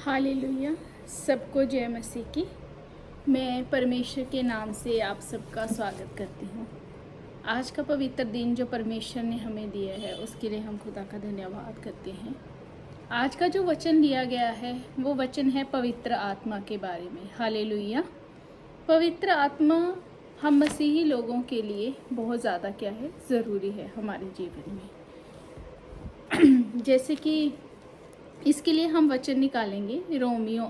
Hallelujah. सबको जय मसीह की। मैं परमेश्वर के नाम से आप सबका स्वागत करती हूँ। आज का पवित्र दिन जो परमेश्वर ने हमें दिया है उसके लिए हम खुदा का धन्यवाद करते हैं। आज का जो वचन दिया गया है वो वचन है पवित्र आत्मा के बारे में। हालेलुया। पवित्र आत्मा हम मसीही लोगों के लिए बहुत ज़्यादा क्या है, ज़रूरी है हमारे जीवन में। जैसे कि इसके लिए हम वचन निकालेंगे रोमियो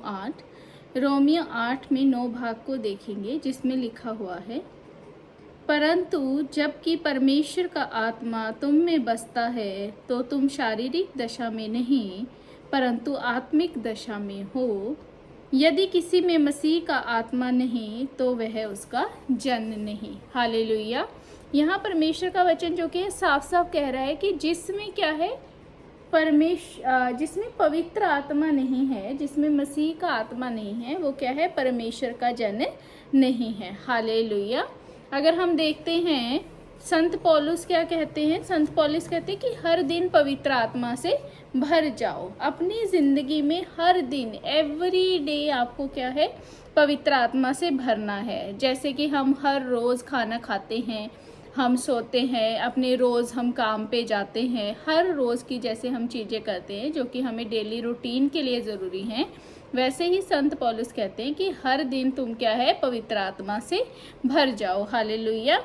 8 में 9 भाग को देखेंगे, जिसमें लिखा हुआ है, परंतु जबकि परमेश्वर का आत्मा तुम में बसता है तो तुम शारीरिक दशा में नहीं परंतु आत्मिक दशा में हो। यदि किसी में मसीह का आत्मा नहीं तो वह उसका जन नहीं। हालेलुया। यहाँ परमेश्वर का वचन जो कि साफ साफ कह रहा है कि जिसमें क्या है, जिसमें पवित्र आत्मा नहीं है, जिसमें मसीह का आत्मा नहीं है, वो क्या है, परमेश्वर का जन नहीं है। हालेलुया। अगर हम देखते हैं संत पौलुस क्या कहते हैं, संत पौलुस कहते हैं कि हर दिन पवित्र आत्मा से भर जाओ। अपनी ज़िंदगी में हर दिन, एवरी डे आपको क्या है, पवित्र आत्मा से भरना है। जैसे कि हम हर रोज़ खाना खाते हैं, हम सोते हैं, अपने रोज़ हम काम पे जाते हैं, हर रोज़ की जैसे हम चीज़ें करते हैं जो कि हमें डेली रूटीन के लिए ज़रूरी हैं, वैसे ही संत पौलुस कहते हैं कि हर दिन तुम क्या है, पवित्र आत्मा से भर जाओ। हालेलुया।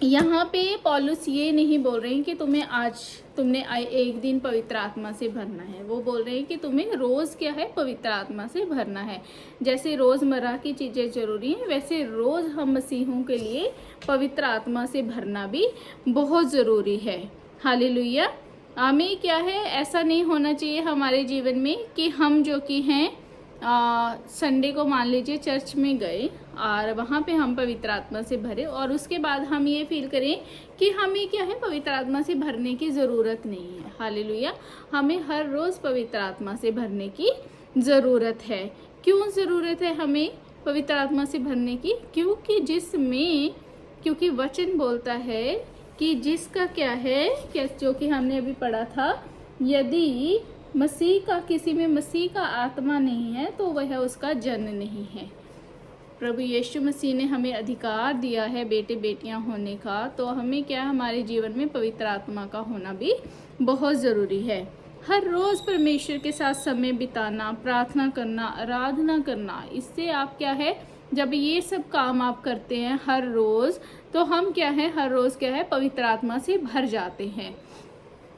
यहाँ पे पौलुस ये नहीं बोल रहे हैं कि तुमने एक दिन पवित्र आत्मा से भरना है। वो बोल रहे हैं कि तुम्हें रोज़ क्या है, पवित्र आत्मा से भरना है। जैसे रोज़मर्रा की चीज़ें ज़रूरी हैं, वैसे रोज़ हम मसीहों के लिए पवित्र आत्मा से भरना भी बहुत ज़रूरी है। हालेलुया। हमें क्या है, ऐसा नहीं होना चाहिए हमारे जीवन में कि हम जो कि हैं संडे को मान लीजिए चर्च में गए और वहाँ पे हम पवित्र आत्मा से भरे और उसके बाद हम ये फील करें कि हमें क्या है, पवित्र आत्मा से भरने की ज़रूरत नहीं है। हालेलुया। हमें हर रोज़ पवित्र आत्मा से भरने की ज़रूरत है। क्यों ज़रूरत है हमें पवित्र आत्मा से भरने की? क्योंकि वचन बोलता है कि जिसका क्या है, जो कि हमने अभी पढ़ा था, यदि किसी में मसीह का आत्मा नहीं है तो वह उसका जन नहीं है। प्रभु यीशु मसीह ने हमें अधिकार दिया है बेटे बेटियां होने का, तो हमें क्या, हमारे जीवन में पवित्र आत्मा का होना भी बहुत ज़रूरी है। हर रोज़ परमेश्वर के साथ समय बिताना, प्रार्थना करना, आराधना करना, इससे आप क्या है, जब ये सब काम आप करते हैं हर रोज़, तो हम क्या है, हर रोज़ क्या है, पवित्र आत्मा से भर जाते हैं।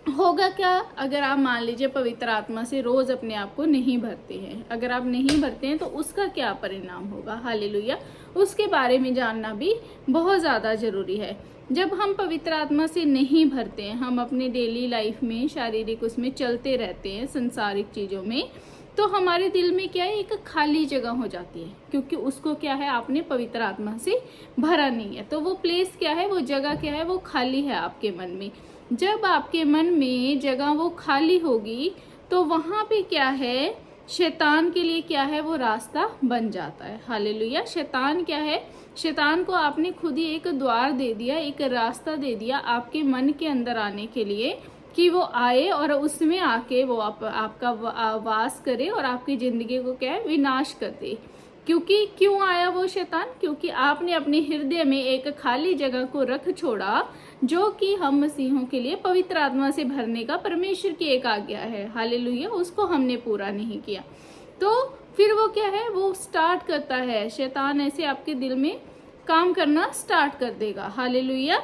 होगा क्या अगर आप मान लीजिए पवित्र आत्मा से रोज़ अपने आप को नहीं भरते हैं? अगर आप नहीं भरते हैं तो उसका क्या परिणाम होगा? हालेलुया। उसके बारे में जानना भी बहुत ज़्यादा ज़रूरी है। जब हम पवित्र आत्मा से नहीं भरते हैं, हम अपने डेली लाइफ में शारीरिक उसमें चलते रहते हैं, संसारिक चीज़ों में, तो हमारे दिल में क्या है, एक खाली जगह हो जाती है, क्योंकि उसको क्या है, आपने पवित्र आत्मा से भरा नहीं है। तो वो प्लेस क्या है, वो जगह क्या है, वो खाली है आपके मन में। जब आपके मन में जगह वो खाली होगी तो वहाँ पे क्या है, शैतान के लिए क्या है, वो रास्ता बन जाता है। हालेलुया। शैतान क्या है, शैतान को आपने खुद ही एक द्वार दे दिया, एक रास्ता दे दिया आपके मन के अंदर आने के लिए, कि वो आए और उसमें आके वो आपका वास करे और आपकी ज़िंदगी को क्या है, विनाश कर दे। क्यों आया वो शैतान? क्योंकि आपने अपने हृदय में एक खाली जगह को रख छोड़ा, जो कि हम मसीहों के लिए पवित्र आत्मा से भरने का परमेश्वर की एक आज्ञा है। हालेलुया। उसको हमने पूरा नहीं किया, तो फिर वो क्या है, वो स्टार्ट करता है, शैतान ऐसे आपके दिल में काम करना स्टार्ट कर देगा। हालेलुया।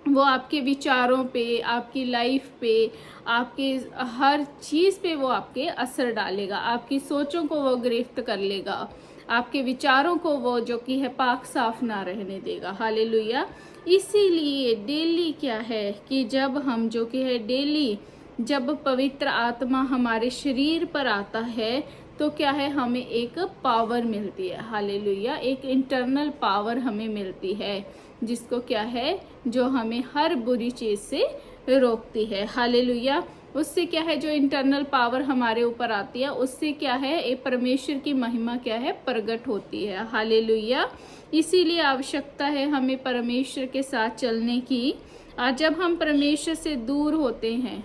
वो आपके विचारों पे, आपकी लाइफ पे, आपके हर चीज़ पे वो आपके असर डालेगा। आपकी सोचों को वो गिरफ्त कर लेगा, आपके विचारों को वो जो कि है पाक साफ ना रहने देगा। हालेलुया। इसीलिए डेली क्या है कि जब हम जो कि है डेली, जब पवित्र आत्मा हमारे शरीर पर आता है तो क्या है, हमें एक पावर मिलती है। हालेलुया। एक इंटरनल पावर हमें मिलती है, जिसको क्या है, जो हमें हर बुरी चीज़ से रोकती है। हालेलुया। उससे क्या है, जो इंटरनल पावर हमारे ऊपर आती है, उससे क्या है, एक परमेश्वर की महिमा क्या है, प्रकट होती है। हालेलुया। इसीलिए आवश्यकता है हमें परमेश्वर के साथ चलने की। और जब हम परमेश्वर से दूर होते हैं,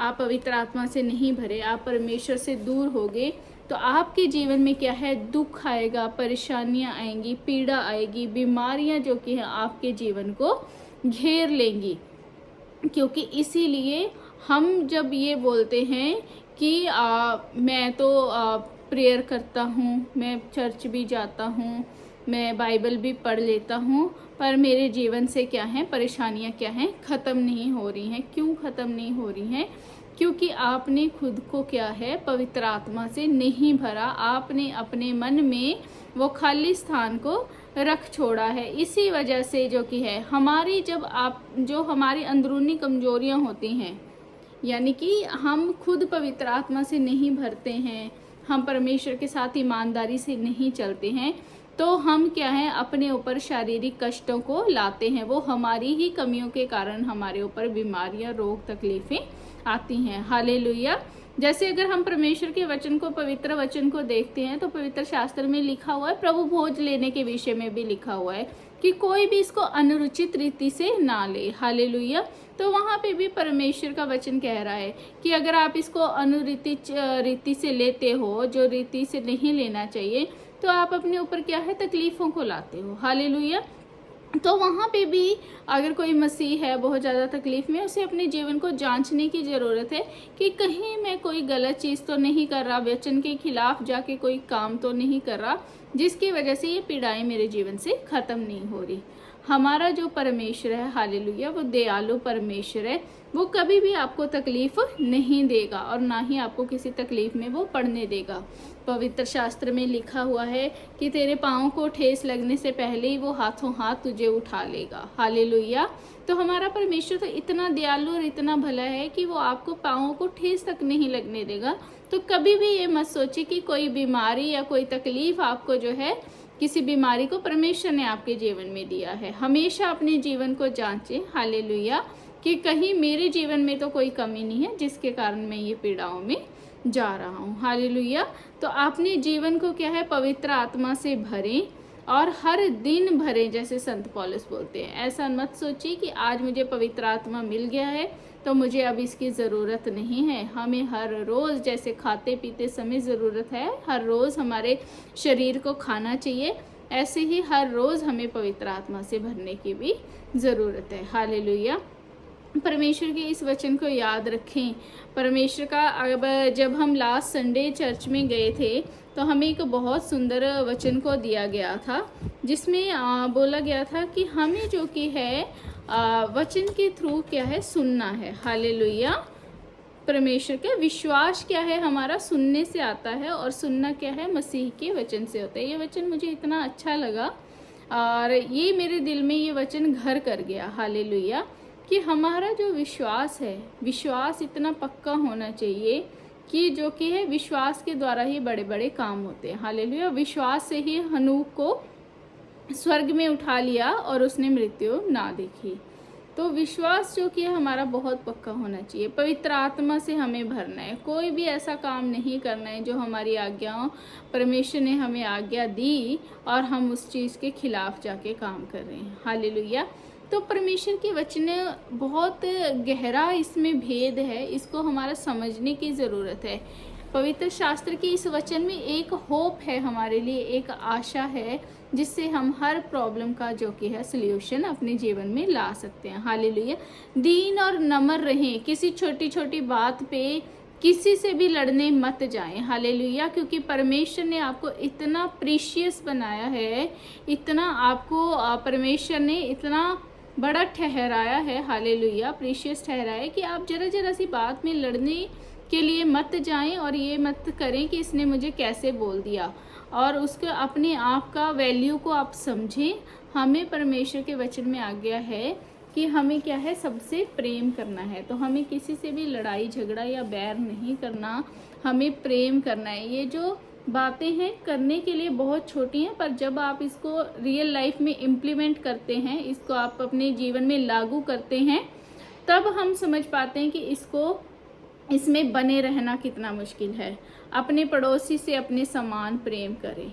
आप पवित्र आत्मा से नहीं भरे, आप परमेश्वर से दूर होगे, तो आपके जीवन में क्या है, दुख आएगा, परेशानियां आएंगी, पीड़ा आएगी, बीमारियां जो कि हैं आपके जीवन को घेर लेंगी। क्योंकि इसीलिए हम जब ये बोलते हैं कि मैं तो प्रेयर करता हूँ, मैं चर्च भी जाता हूँ, मैं बाइबल भी पढ़ लेता हूँ, पर मेरे जीवन से क्या है, परेशानियाँ क्या हैं, ख़त्म नहीं हो रही हैं। क्यों ख़त्म नहीं हो रही हैं? क्योंकि आपने खुद को क्या है, पवित्र आत्मा से नहीं भरा। आपने अपने मन में वो खाली स्थान को रख छोड़ा है। इसी वजह से जो कि है हमारी, जो हमारी अंदरूनी कमजोरियां होती हैं, यानी कि हम खुद पवित्र आत्मा से नहीं भरते हैं, हम परमेश्वर के साथ ईमानदारी से नहीं चलते हैं, तो हम क्या है, अपने ऊपर शारीरिक कष्टों को लाते हैं। वो हमारी ही कमियों के कारण हमारे ऊपर बीमारियां, रोग, तकलीफें आती हैं। हालेलुया। जैसे अगर हम परमेश्वर के वचन को, पवित्र वचन को देखते हैं, तो पवित्र शास्त्र में लिखा हुआ है, प्रभु भोज लेने के विषय में भी लिखा हुआ है कि कोई भी इसको अनुचित रीति से ना ले। हालेलुया। तो वहाँ पे भी परमेश्वर का वचन कह रहा है कि अगर आप इसको रीति से लेते हो, जो रीति से नहीं लेना चाहिए, तो आप अपने ऊपर क्या है, तकलीफों को लाते हो। हालेलुया। तो वहाँ पे भी अगर कोई मसीह है बहुत ज़्यादा तकलीफ़ में, उसे अपने जीवन को जांचने की ज़रूरत है कि कहीं मैं कोई गलत चीज़ तो नहीं कर रहा, वचन के खिलाफ जाके कोई काम तो नहीं कर रहा, जिसकी वजह से ये पीड़ाएं मेरे जीवन से ख़त्म नहीं हो रही। हमारा जो परमेश्वर है, हालेलुया, वो दयालु परमेश्वर है। वो कभी भी आपको तकलीफ नहीं देगा और ना ही आपको किसी तकलीफ में वो पड़ने देगा। पवित्र शास्त्र में लिखा हुआ है कि तेरे पाँव को ठेस लगने से पहले ही वो हाथों हाथ तुझे उठा लेगा। हालेलुया। तो हमारा परमेश्वर तो इतना दयालु और इतना भला है कि वो आपको पाँवों को ठेस तक नहीं लगने देगा। तो कभी भी ये मत सोचिए कि कोई बीमारी या कोई तकलीफ आपको जो है, किसी बीमारी को परमेश्वर ने आपके जीवन में दिया है। हमेशा अपने जीवन को जांचें, हालेलुया, कि कहीं मेरे जीवन में तो कोई कमी नहीं है जिसके कारण मैं ये पीड़ाओं में जा रहा हूँ। हालेलुया। तो आपने जीवन को क्या है, पवित्र आत्मा से भरें और हर दिन भरें, जैसे संत पौलुस बोलते हैं। ऐसा मत सोचिए कि आज मुझे पवित्र आत्मा मिल गया है तो मुझे अब इसकी ज़रूरत नहीं है। हमें हर रोज़, जैसे खाते पीते समय ज़रूरत है, हर रोज़ हमारे शरीर को खाना चाहिए, ऐसे ही हर रोज़ हमें पवित्र आत्मा से भरने की भी ज़रूरत है। हालेलुया। परमेश्वर के इस वचन को याद रखें। परमेश्वर का, अब जब हम लास्ट संडे चर्च में गए थे तो हमें एक बहुत सुंदर वचन को दिया गया था, जिसमें बोला गया था कि हमें जो कि है वचन के थ्रू क्या है, सुनना है। हालेलुया। परमेश्वर का विश्वास क्या है, हमारा सुनने से आता है, और सुनना क्या है, मसीह के वचन से होता है। ये वचन मुझे इतना अच्छा लगा और ये मेरे दिल में ये वचन घर कर गया। हालेलुया। कि हमारा जो विश्वास है, विश्वास इतना पक्का होना चाहिए कि जो कि है, विश्वास के द्वारा ही बड़े बड़े काम होते हैं। हालेलुया। विश्वास से ही हनूक को स्वर्ग में उठा लिया और उसने मृत्यु ना देखी। तो विश्वास जो कि है हमारा बहुत पक्का होना चाहिए। पवित्र आत्मा से हमें भरना है। कोई भी ऐसा काम नहीं करना है जो हमारी आज्ञाओं, परमेश्वर ने हमें आज्ञा दी और हम उस चीज़ के खिलाफ जाके काम कर रहे हैं। हालेलुया। तो परमेश्वर के वचन बहुत गहरा, इसमें भेद है, इसको हमारा समझने की ज़रूरत है। पवित्र शास्त्र के इस वचन में एक होप है हमारे लिए, एक आशा है, जिससे हम हर प्रॉब्लम का जो कि है सल्यूशन अपने जीवन में ला सकते हैं। हालेलुया। दीन और नम्र रहें, किसी छोटी छोटी बात पे किसी से भी लड़ने मत जाएं। हालेलुया। क्योंकि परमेश्वर ने आपको इतना प्रीशियस बनाया है, इतना आपको परमेश्वर ने इतना बड़ा ठहराया है। हालेलुया। प्रीशियस ठहराया है कि आप जरा जरा सी बात में लड़ने के लिए मत जाएं और ये मत करें कि इसने मुझे कैसे बोल दिया, और उसके अपने आप का वैल्यू को आप समझें। हमें परमेश्वर के वचन में आज्ञा है कि हमें क्या है, सबसे प्रेम करना है। तो हमें किसी से भी लड़ाई झगड़ा या बैर नहीं करना, हमें प्रेम करना है। ये जो बातें हैं करने के लिए बहुत छोटी हैं, पर जब आप इसको रियल लाइफ में इम्प्लीमेंट करते हैं, इसको आप अपने जीवन में लागू करते हैं, तब हम समझ पाते हैं कि इसमें बने रहना कितना मुश्किल है। अपने पड़ोसी से अपने समान प्रेम करें,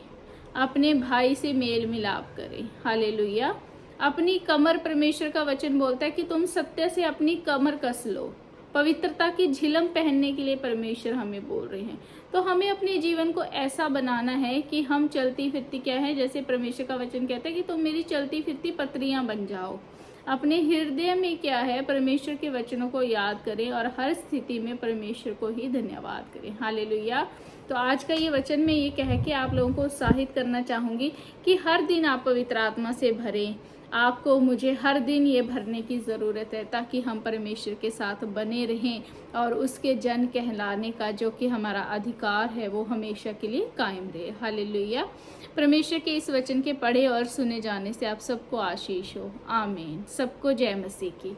अपने भाई से मेल मिलाप करें। हालेलुया। अपनी कमर, परमेश्वर का वचन बोलता है कि तुम सत्य से अपनी कमर कस लो। पवित्रता की झिलम पहनने के लिए परमेश्वर हमें बोल रहे हैं। तो हमें अपने जीवन को ऐसा बनाना है कि हम चलती फिरती क्या है, जैसे परमेश्वर का वचन कहता है कि तुम मेरी चलती फिरती पत्रियां बन जाओ। अपने हृदय में क्या है, परमेश्वर के वचनों को याद करें और हर स्थिति में परमेश्वर को ही धन्यवाद करें। हालेलुया। तो आज का ये वचन मैं ये कह के आप लोगों को उत्साहित करना चाहूँगी कि हर दिन आप पवित्र आत्मा से भरें। आपको मुझे हर दिन ये भरने की ज़रूरत है ताकि हम परमेश्वर के साथ बने रहें और उसके जन कहलाने का जो कि हमारा अधिकार है वो हमेशा के लिए कायम रहे। हालेलुया। परमेश्वर के इस वचन के पढ़े और सुने जाने से आप सबको आशीष हो। आमीन। सबको जय मसीह की।